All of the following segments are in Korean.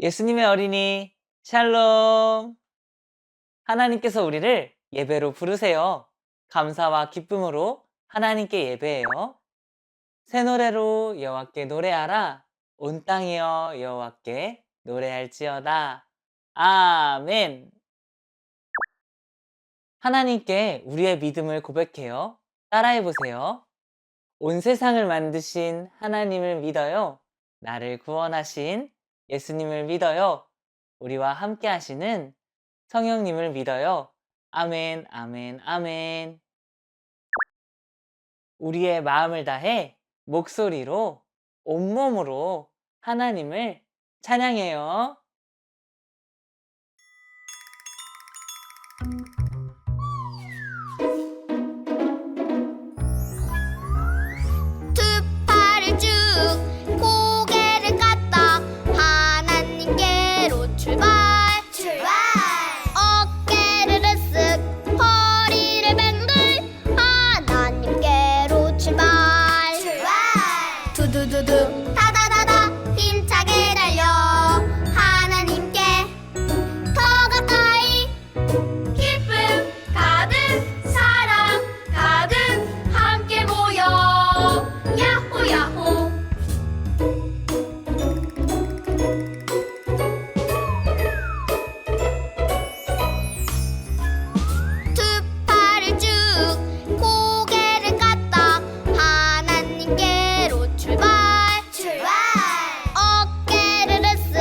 예수님의 어린이 샬롬. 하나님께서 우리를 예배로 부르세요. 감사와 기쁨으로 하나님께 예배해요. 새 노래로 여호와께 노래하라. 온 땅이여 여호와께 노래할지어다. 아멘. 하나님께 우리의 믿음을 고백해요. 따라해 보세요. 온 세상을 만드신 하나님을 믿어요. 나를 구원하신 예수님을 믿어요. 우리와 함께 하시는 성령님을 믿어요. 아멘, 아멘, 아멘. 우리의 마음을 다해 목소리로, 온몸으로 하나님을 찬양해요. 두 팔을 쭉 고개를 까딱 하나님께로 출발 어깨를 으쓱 허리를 뱅글 하나님께로 출발 두두두두 다다다다 힘차게 달려 하나님께 더 가까이 기쁨 가득 사랑 가득 함께 모여 야호 야호 두 팔을 쭉 고개를 까딱 하나님께로 출발 어깨를 으쓱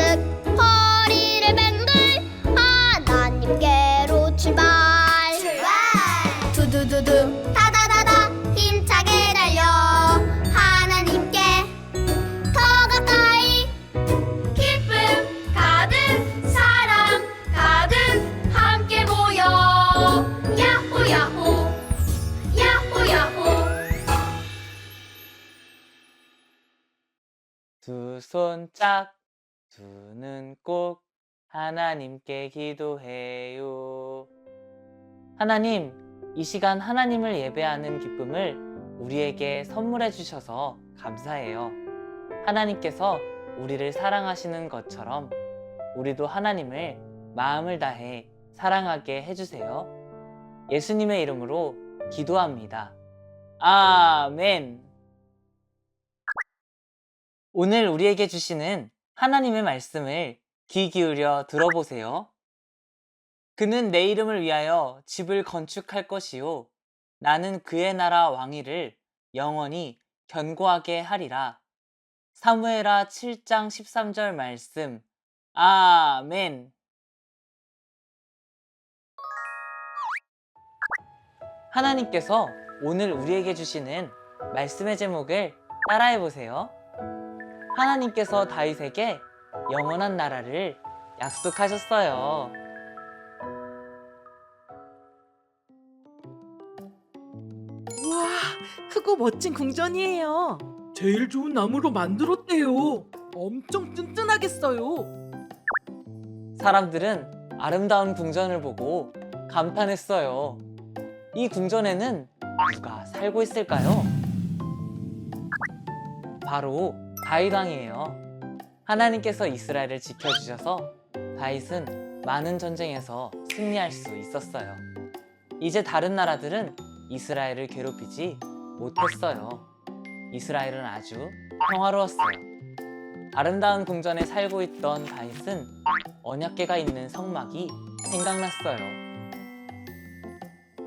허리를 뱅글 하나님께로 출발 두두두두 다다다다 힘차게 달려 하나님께 더 가까이 기쁨 가득 사랑 가득 함께 모여 야호 야호 야호 야호 두 손 짝, 두 눈 꼭 하나님께 기도해요. 하나님, 이 시간 하나님을 예배하는 기쁨을 우리에게 선물해 주셔서 감사해요. 하나님께서 우리를 사랑하시는 것처럼 우리도 하나님을 마음을 다해 사랑하게 해주세요. 예수님의 이름으로 기도합니다. 아멘. 오늘 우리에게 주시는 하나님의 말씀을 귀 기울여 들어보세요. 그는 내 이름을 위하여 집을 건축할 것이요 나는 그의 나라 왕위를 영원히 견고하게 하리라. 사무엘하 7장 13절 말씀. 아멘. 하나님께서 오늘 우리에게 주시는 말씀의 제목을 따라해 보세요. 하나님께서 다윗에게 영원한 나라를 약속하셨어요. 우와, 크고 멋진 궁전이에요. 제일 좋은 나무로 만들었대요. 엄청 튼튼하겠어요. 사람들은 아름다운 궁전을 보고 감탄했어요. 이 궁전에는 누가 살고 있을까요? 바로 다윗 왕이에요. 하나님께서 이스라엘을 지켜주셔서 다윗은 많은 전쟁에서 승리할 수 있었어요. 이제 다른 나라들은 이스라엘을 괴롭히지 못했어요. 이스라엘은 아주 평화로웠어요. 아름다운 궁전에 살고 있던 다윗은 언약궤가 있는 성막이 생각났어요.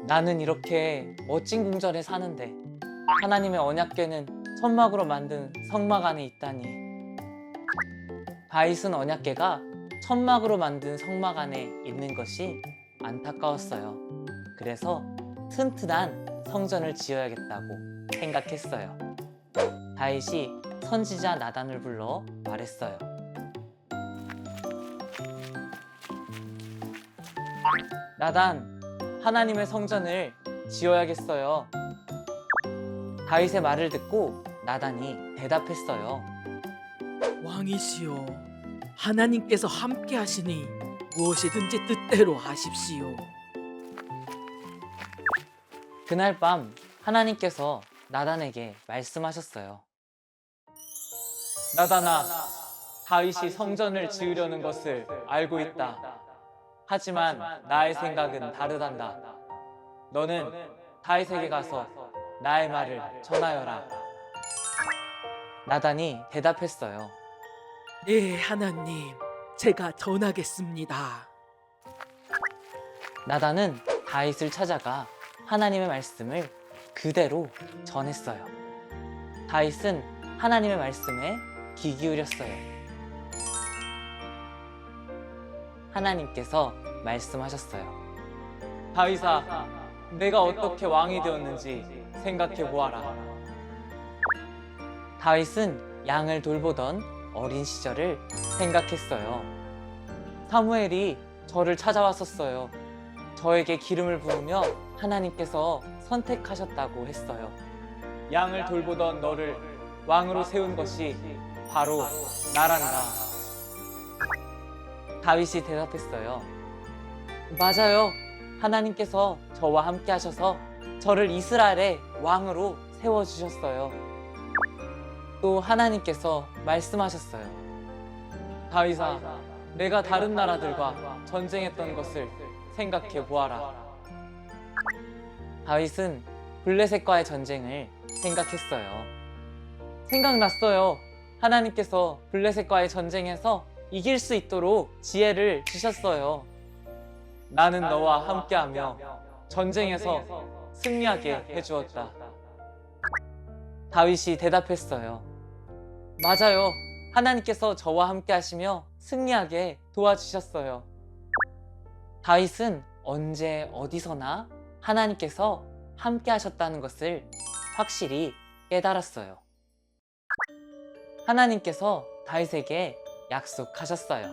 나는 이렇게 멋진 궁전에 사는데 하나님의 언약궤는 천막으로 만든 성막 안에 있다니. 다윗은 언약궤가 천막으로 만든 성막 안에 있는 것이 안타까웠어요. 그래서 튼튼한 성전을 지어야겠다고 생각했어요. 다윗이 선지자 나단을 불러 말했어요. 나단, 하나님의 성전을 지어야겠어요. 다윗의 말을 듣고 나단이 대답했어요. 왕이시여, 하나님께서 함께 하시니 무엇이든지 뜻대로 하십시오. 그날 밤 하나님께서 나단에게 말씀하셨어요. 나단아, 다윗이 성전을 지으려는 것을 알고 있다. 하지만 나의 생각은 다르단다. 너는 다윗에게 가서 나의 말을 전하여라. 나단이 대답했어요. 네, 하나님. 제가 전하겠습니다. 나단은 다윗을 찾아가 하나님의 말씀을 그대로 전했어요. 다윗은 하나님의 말씀에 귀 기울였어요. 하나님께서 말씀하셨어요. 다윗아, 내가 어떻게 왕이 되었는지 생각해 보아라. 다윗은 양을 돌보던 어린 시절을 생각했어요. 사무엘이 저를 찾아왔었어요. 저에게 기름을 부으며 하나님께서 선택하셨다고 했어요. 양을 돌보던 너를 왕으로 세운 것이 바로 나란다. 다윗이 대답했어요. 맞아요. 하나님께서 저와 함께 하셔서 저를 이스라엘의 왕으로 세워주셨어요. 또 하나님께서 말씀하셨어요. 다윗아, 내가 다른 나라들과 전쟁했던 것을 생각해 보아라. 다윗은 블레셋과의 전쟁을 생각했어요. 생각났어요. 하나님께서 블레셋과의 전쟁에서 이길 수 있도록 지혜를 주셨어요. 나는 너와 함께하며 전쟁에서 승리하게 해주었다. 다윗이 대답했어요. 맞아요. 하나님께서 저와 함께 하시며 승리하게 도와주셨어요. 다윗은 언제 어디서나 하나님께서 함께 하셨다는 것을 확실히 깨달았어요. 하나님께서 다윗에게 약속하셨어요.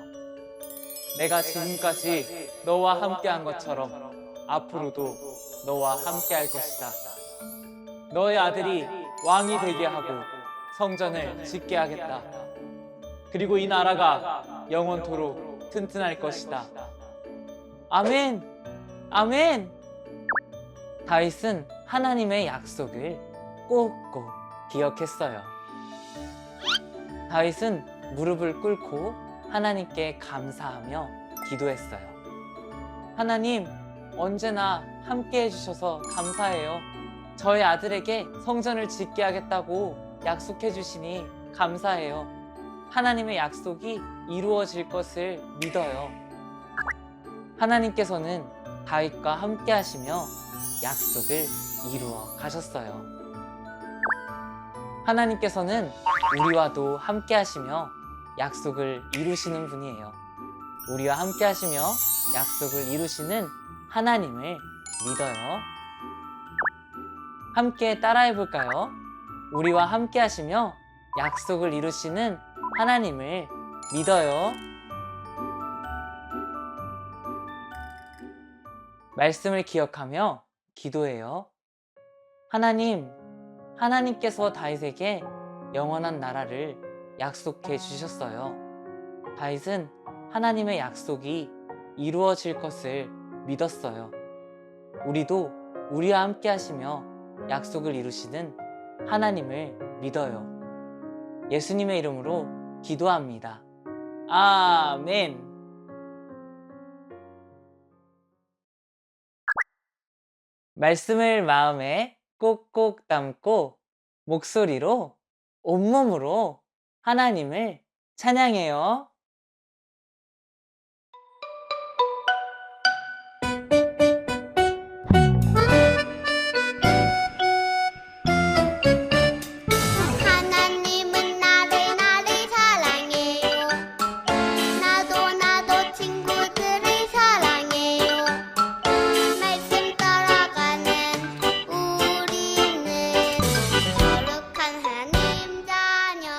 내가 지금까지 너와 함께 한 것처럼 앞으로도 너와 함께 할 것이다. 너의 아들이 왕이 되게 하고 성전을 짓게 하겠다. 그리고 이 나라가 영원토록 튼튼할 것이다. 아멘! 아멘! 다윗은 하나님의 약속을 꼭꼭 기억했어요. 다윗은 무릎을 꿇고 하나님께 감사하며 기도했어요. 하나님, 언제나 함께 해주셔서 감사해요. 저의 아들에게 성전을 짓게 하겠다고 약속해 주시니 감사해요. 하나님의 약속이 이루어질 것을 믿어요. 하나님께서는 다윗과 함께 하시며 약속을 이루어 가셨어요. 하나님께서는 우리와도 함께 하시며 약속을 이루시는 분이에요. 우리와 함께 하시며 약속을 이루시는 하나님을 믿어요. 함께 따라해 볼까요? 우리와 함께 하시며 약속을 이루시는 하나님을 믿어요. 말씀을 기억하며 기도해요. 하나님, 하나님께서 다윗에게 영원한 나라를 약속해 주셨어요. 다윗은 하나님의 약속이 이루어질 것을 믿었어요. 우리도 우리와 함께 하시며 약속을 이루시는 하나님을 믿어요. 예수님의 이름으로 기도합니다. 아멘. 말씀을 마음에 꼭꼭 담고 목소리로 온몸으로 하나님을 찬양해요. 하나님은 나를 사랑해요. 나도 친구들을 사랑해요. 말씀 따라가는 우리는 거룩한 하나님 자녀.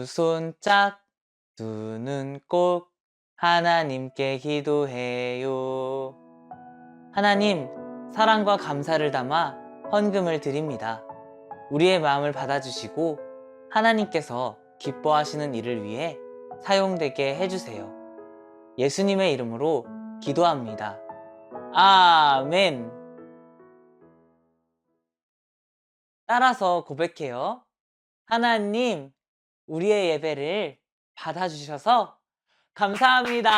두 손 짝, 두 눈 꼭 하나님께 기도해요. 하나님, 사랑과 감사를 담아 헌금을 드립니다. 우리의 마음을 받아주시고 하나님께서 기뻐하시는 일을 위해 사용되게 해주세요. 예수님의 이름으로 기도합니다. 아멘. 따라서 고백해요. 하나님, 우리의 예배를 받아주셔서 감사합니다.